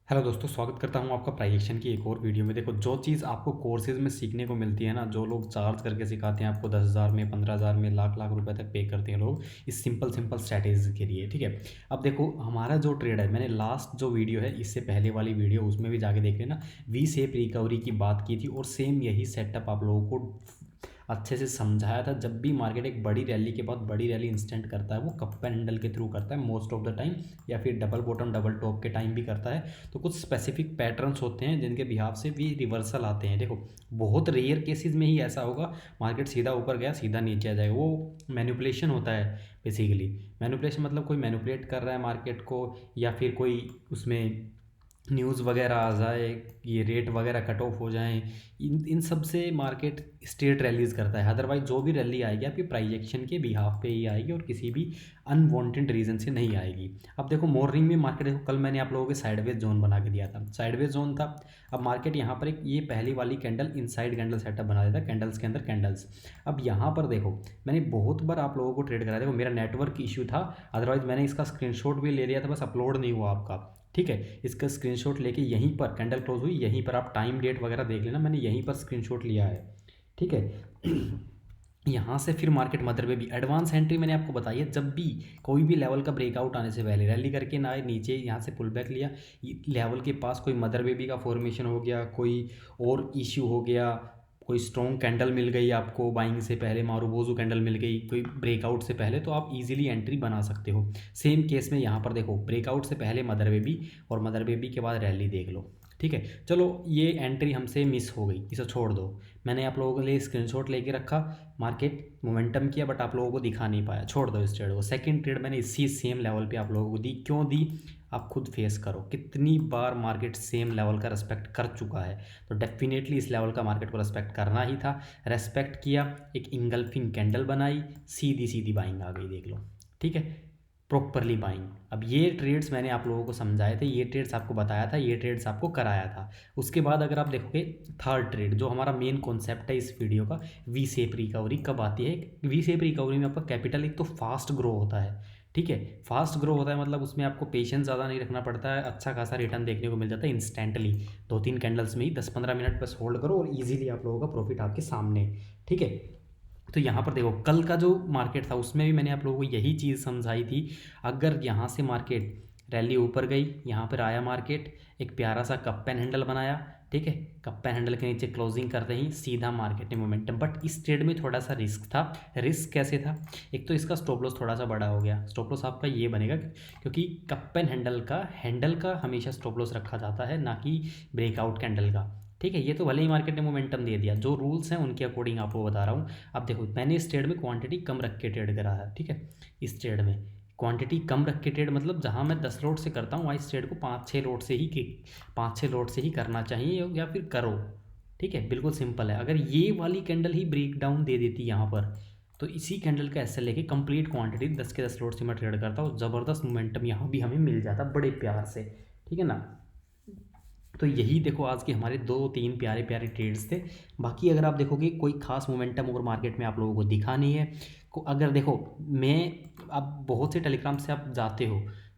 Hello दोस्तों, स्वागत करता हूँ आपका प्राइस एक्शन की एक और वीडियो में। देखो, जो चीज़ आपको कोर्सेज़ में सीखने को मिलती है ना, जो लोग चार्ज करके सिखाते हैं आपको 10,000 में, 15,000 में, लाख लाख रुपए तक पे करते हैं लोग इस सिंपल सिंपल स्ट्रैटेजीज़ के लिए, ठीक है। अब देखो, हमारा जो ट्रेड है, मैंने लास्ट जो वीडियो है इससे पहले वाली वीडियो, उसमें भी जाके देख लेना। वी शेप रिकवरी की बात की थी और सेम यही सेटअप आप लोगों को अच्छे से समझाया था। जब भी मार्केट एक बड़ी रैली के बाद बड़ी रैली इंस्टेंट करता है, वो कप एंड हैंडल के थ्रू करता है मोस्ट ऑफ द टाइम, या फिर डबल बॉटम डबल टॉप के टाइम भी करता है। तो कुछ स्पेसिफिक पैटर्न्स होते हैं जिनके बिहाफ से भी रिवर्सल आते हैं। देखो, बहुत रेयर केसेस में ही ऐसा होगा मार्केट सीधा ऊपर गया सीधा नीचे आ जाएगा, वो मैनिपुलेशन होता है बेसिकली। मैनिपुलेशन मतलब कोई मैनिपुलेट कर रहा है मार्केट को, या फिर कोई उसमें न्यूज़ वगैरह आ जाए, ये रेट वगैरह कट ऑफ हो जाएं, इन इन सब से मार्केट स्ट्रेट रैलीज करता है। अदरवाइज जो भी रैली आएगी आपकी प्राइजेक्शन के बिहाफ पे ही आएगी और किसी भी अनवांटेड रीज़न से नहीं आएगी। अब देखो, मॉर्निंग में मार्केट, देखो कल मैंने आप लोगों के साइडवेज जोन बना के दिया था, साइडवेज जोन था। अब मार्केट यहाँ पर एक ये पहली वाली कैंडल इनसाइड कैंडल सेटअप बना देता है, कैंडल्स के अंदर कैंडल्स। अब यहाँ पर देखो, मैंने बहुत बार आप लोगों को ट्रेड कराया। देखो, मेरा नेटवर्क इशू था, अदरवाइज मैंने इसका स्क्रीनशॉट भी ले लिया था, बस अपलोड नहीं हुआ आपका, ठीक है। इसका स्क्रीनशॉट लेके यहीं पर कैंडल क्लोज हुई, यहीं पर आप टाइम डेट वगैरह देख लेना, मैंने यहीं पर स्क्रीनशॉट लिया है, ठीक है। यहाँ से फिर मार्केट मदर में भी एडवांस एंट्री मैंने आपको बताई है। जब भी कोई भी लेवल का ब्रेकआउट आने से पहले रैली करके ना आए नीचे, यहाँ से पुल बैक लिया, लेवल के पास कोई मदर बेबी का फॉर्मेशन हो गया, कोई और इश्यू हो गया, कोई स्ट्रॉन्ग कैंडल मिल गई आपको बाइंग से पहले, मारूबोजू कैंडल मिल गई कोई ब्रेकआउट से पहले, तो आप इजीली एंट्री बना सकते हो। सेम केस में यहाँ पर देखो, ब्रेकआउट से पहले मदर बेबी और मदर बेबी के बाद रैली देख लो, ठीक है। चलो, ये एंट्री हमसे मिस हो गई, इसे छोड़ दो। मैंने आप लोगों के लिए स्क्रीनशॉट लेके रखा, मार्केट मोमेंटम किया, बट आप लोगों को दिखा नहीं पाया, छोड़ दो इस ट्रेड को। सेकंड ट्रेड मैंने इसी सेम लेवल पे आप लोगों को दी, क्यों दी आप खुद फेस करो। कितनी बार मार्केट सेम लेवल का रेस्पेक्ट कर चुका है, तो डेफिनेटली इस लेवल का मार्केट को रेस्पेक्ट करना ही था। रेस्पेक्ट किया, एक इंगल्फिंग कैंडल बनाई, सीधी सीधी बाइंग आ गई, देख लो, ठीक है, प्रॉपरली बाइंग। अब ये ट्रेड्स मैंने आप लोगों को समझाए थे, ये ट्रेड्स आपको बताया था, ये ट्रेड्स आपको कराया था। उसके बाद अगर आप देखोगे थर्ड ट्रेड, जो हमारा मेन कॉन्सेप्ट है इस वीडियो का, वी शेप रिकवरी कब आती है। वी शेप रिकवरी में आपका कैपिटल एक तो फास्ट ग्रो होता है, ठीक है। फास्ट ग्रो होता है मतलब उसमें आपको पेशेंस ज़्यादा नहीं रखना पड़ता है, अच्छा खासा रिटर्न देखने को मिल जाता है इंस्टेंटली। 2-3 कैंडल्स में ही 10-15 मिनट बस होल्ड करो और इजीली आप लोगों का प्रॉफिट आपके सामने, ठीक है। तो यहाँ पर देखो, कल का जो मार्केट था उसमें भी मैंने आप लोगों को यही चीज़ समझाई थी। अगर यहाँ से मार्केट रैली ऊपर गई, यहाँ पर आया मार्केट, एक प्यारा सा कप एंड हैंडल बनाया, ठीक है, कप एंड हैंडल के नीचे क्लोजिंग करते ही सीधा मार्केट ने मोमेंटम। बट इस ट्रेड में थोड़ा सा रिस्क था। रिस्क कैसे था, एक तो इसका स्टॉप लॉस थोड़ा सा बड़ा हो गया। स्टॉप लॉस आपका ये बनेगा क्योंकि कप एंड हैंडल का हमेशा स्टॉप लॉस रखा जाता है, ना कि ब्रेकआउट कैंडल का, ठीक है। ये तो भले ही मार्केट ने मोमेंटम दे दिया, जो रूल्स हैं उनके अकॉर्डिंग आपको बता रहा हूँ। अब देखो, मैंने इस ट्रेड में क्वांटिटी कम रख के ट्रेड करा है, ठीक है। इस ट्रेड में क्वांटिटी कम रख के ट्रेड मतलब जहाँ मैं 10 लोट से करता हूँ वहाँ इस ट्रेड को 5-6 लोट से ही 5-6 लोट से ही करना चाहिए, या फिर करो, ठीक है। बिल्कुल सिंपल है। अगर ये वाली कैंडल ही ब्रेक डाउन दे देती यहाँ पर, तो इसी कैंडल का एसएल लेके कंप्लीट क्वांटिटी 10 के 10 लोट से मैं ट्रेड करता हूँ, ज़बरदस्त मोमेंटम यहाँ भी हमें मिल जाता बड़े प्यार से, ठीक है ना। तो यही देखो, आज के हमारे 2-3 प्यारे प्यारे ट्रेड्स थे। बाकी अगर आप देखोगे कोई खास मोमेंटम और मार्केट में आप लोगों को दिखा नहीं है। अगर देखो, मैं अब बहुत से टेलीग्राम से आप जाते हो,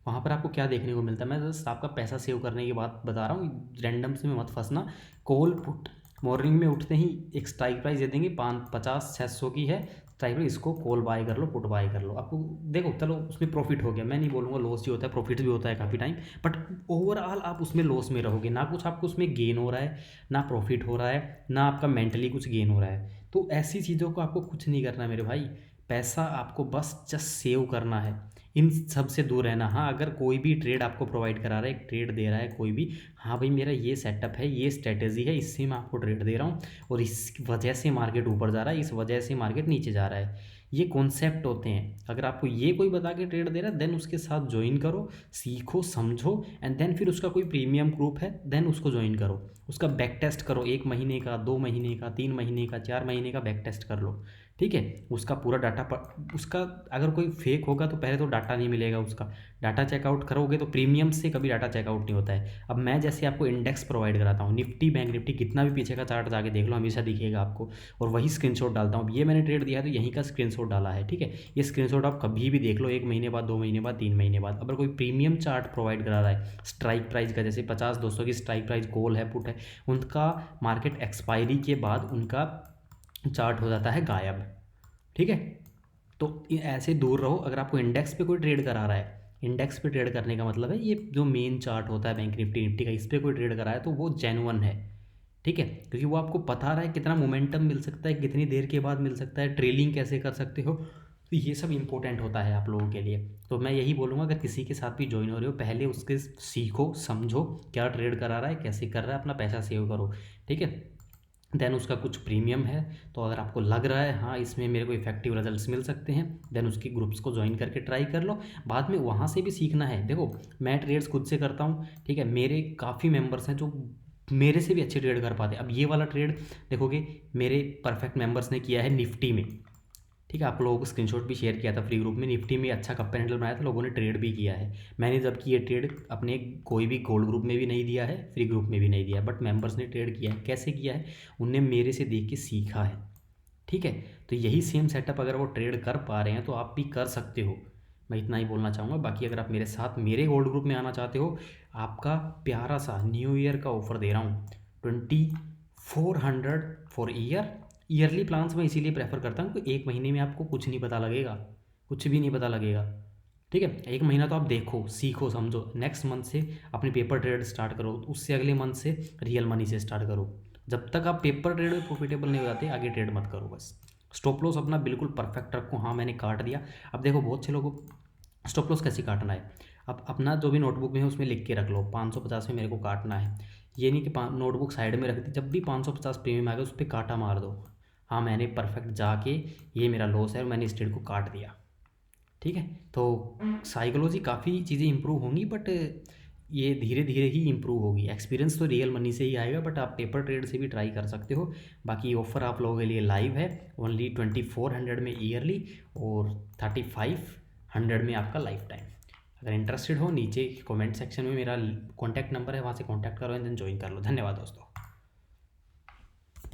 वहाँ पर आपको क्या देखने को मिलता है, मैं जस्ट आपका पैसा सेव करने की बात बता रहा हूँ, रैंडम से में मत फंसना। कॉल पुट मॉर्निंग में उठते ही एक स्ट्राइक प्राइस दे देंगे, 550-600 की है स्ट्राइक प्राइस, इसको कॉल बाय कर लो, पुट बाय कर लो। आपको देखो, चलो उसमें प्रॉफिट हो गया, मैं नहीं बोलूँगा लॉस ही होता है, प्रॉफिट भी होता है काफ़ी टाइम, बट ओवरऑल आप उसमें लॉस में रहोगे, ना कुछ आपको उसमें गेन हो रहा है, ना प्रॉफिट हो रहा है, ना आपका मेंटली कुछ गेन हो रहा है। तो ऐसी चीज़ों को आपको कुछ नहीं करना मेरे भाई। पैसा आपको बस जस्ट सेव करना है, इन सब से दूर रहना। हाँ, अगर कोई भी ट्रेड आपको प्रोवाइड करा रहा है, एक ट्रेड दे रहा है कोई भी, हाँ भाई मेरा ये सेटअप है, ये स्ट्रेटेजी है, इससे मैं आपको ट्रेड दे रहा हूँ और इस वजह से मार्केट ऊपर जा रहा है, इस वजह से मार्केट नीचे जा रहा है, ये कॉन्सेप्ट होते हैं। अगर आपको ये कोई बता के ट्रेड दे रहा है, देन उसके साथ ज्वाइन करो, सीखो, समझो, एंड देन फिर उसका कोई प्रीमियम ग्रुप है, देन उसको ज्वाइन करो, उसका बैक टेस्ट करो, 1 महीने का, 2 महीने का, 3 महीने का, 4 महीने का बैक टेस्ट कर लो, ठीक है, उसका पूरा डाटा उसका अगर कोई फेक होगा तो पहले तो डाटा नहीं मिलेगा उसका। डाटा चेकआउट करोगे तो प्रीमियम से कभी डाटा चेकआउट नहीं होता है। अब मैं जैसे आपको इंडेक्स प्रोवाइड कराता हूँ, निफ्टी बैंक निफ्टी कितना भी पीछे का चार्ट जाके देख लो, हमेशा दिखेगा आपको, और वही स्क्रीनशॉट डालता हूँ। अब ये मैंने ट्रेड दिया है तो यहीं का स्क्रीनशॉट डाला है, ठीक है। ये स्क्रीनशॉट आप कभी भी देख लो, 1 महीने बाद, 2 महीने बाद, 3 महीने बाद। अगर कोई प्रीमियम चार्ट प्रोवाइड करा रहा है स्ट्राइक प्राइस का, जैसे 50-200 की स्ट्राइक प्राइस कॉल है पुट है, उनका मार्केट एक्सपायरी के बाद उनका चार्ट हो जाता है गायब, ठीक है। तो ऐसे दूर रहो। अगर आपको इंडेक्स पे कोई ट्रेड करा रहा है, इंडेक्स पे ट्रेड करने का मतलब है ये जो मेन चार्ट होता है बैंक निफ्टी निफ्टी का, इस पर कोई ट्रेड करा है तो वो जेन्युइन है, ठीक है। क्योंकि वो आपको पता रहा है कितना मोमेंटम मिल सकता है, कितनी देर के बाद मिल सकता है, ट्रेलिंग कैसे कर सकते हो, तो ये सब इंपॉर्टेंट होता है आप लोगों के लिए। तो मैं यही बोलूँगा, अगर किसी के साथ भी ज्वाइन हो रहे हो, पहले उसके सीखो, समझो क्या ट्रेड करा रहा है, कैसे कर रहा है, अपना पैसा सेव करो, ठीक है। देन उसका कुछ प्रीमियम है, तो अगर आपको लग रहा है हाँ इसमें मेरे को इफेक्टिव रिजल्ट्स मिल सकते हैं, देन उसकी ग्रुप्स को ज्वाइन करके ट्राई कर लो। बाद में वहाँ से भी सीखना है। देखो मैं ट्रेड्स खुद से करता हूँ, ठीक है, मेरे काफ़ी मेंबर्स हैं जो मेरे से भी अच्छे ट्रेड कर पाते हैं। अब ये वाला ट्रेड देखोगे मेरे परफेक्ट मेंबर्स ने किया है निफ्टी में, ठीक है। आप लोगों को स्क्रीनशॉट भी शेयर किया था फ्री ग्रुप में, निफ्टी में अच्छा कप एंड हैंडल बनाया था, लोगों ने ट्रेड भी किया है। मैंने जबकि ये ट्रेड अपने कोई भी गोल्ड ग्रुप में भी नहीं दिया है, फ्री ग्रुप में भी नहीं दिया है, बट मेंबर्स ने ट्रेड किया है। कैसे किया है, उनने मेरे से देख के सीखा है, ठीक है। तो यही सेम सेटअप अगर वो ट्रेड कर पा रहे हैं तो आप भी कर सकते हो। मैं इतना ही बोलना चाहूँगा। बाकी अगर आप मेरे साथ मेरे गोल्ड ग्रुप में आना चाहते हो, आपका प्यारा सा न्यू ईयर का ऑफर दे रहा हूँ, 2400 फॉर ईयर। ईयरली प्लान्स मैं इसीलिए प्रेफर करता हूँ कि 1 महीने में आपको कुछ नहीं पता लगेगा, कुछ भी नहीं पता लगेगा, ठीक है। 1 महीना तो आप देखो, सीखो, समझो, नेक्स्ट मंथ से अपनी पेपर ट्रेड स्टार्ट करो, उससे अगले मंथ से रियल मनी से स्टार्ट करो। जब तक आप पेपर ट्रेड में प्रॉफिटेबल नहीं हो जाते आगे ट्रेड मत करो बस। स्टॉप लॉस अपना बिल्कुल परफेक्ट रखो। हाँ मैंने काट दिया। अब देखो बहुत से लोगों को स्टॉप लॉस कैसे काटना है, अब अपना जो भी नोटबुक में है उसमें लिख के रख लो 550 में मेरे को काटना है। ये नहीं कि नोटबुक साइड में रख दी, जब भी 550 प्रीमियम आ गया उस पर काटा मार दो। हाँ मैंने परफेक्ट जाके ये मेरा लॉस है और मैंने इस ट्रेड को काट दिया, ठीक है। तो साइकोलॉजी काफ़ी चीज़ें इंप्रूव होंगी, बट ये धीरे धीरे ही इंप्रूव होगी। एक्सपीरियंस तो रियल मनी से ही आएगा, बट आप पेपर ट्रेड से भी ट्राई कर सकते हो। बाकी ऑफर आप लोगों के लिए लाइव है, ओनली 2400 में ईयरली और 3500 में आपका लाइफ टाइम। अगर इंटरेस्टेड हो नीचे कमेंट सेक्शन में मेरा कॉन्टैक्ट नंबर है, वहाँ से कॉन्टैक्ट करो एंड देन ज्वाइन कर लो। धन्यवाद दोस्तों।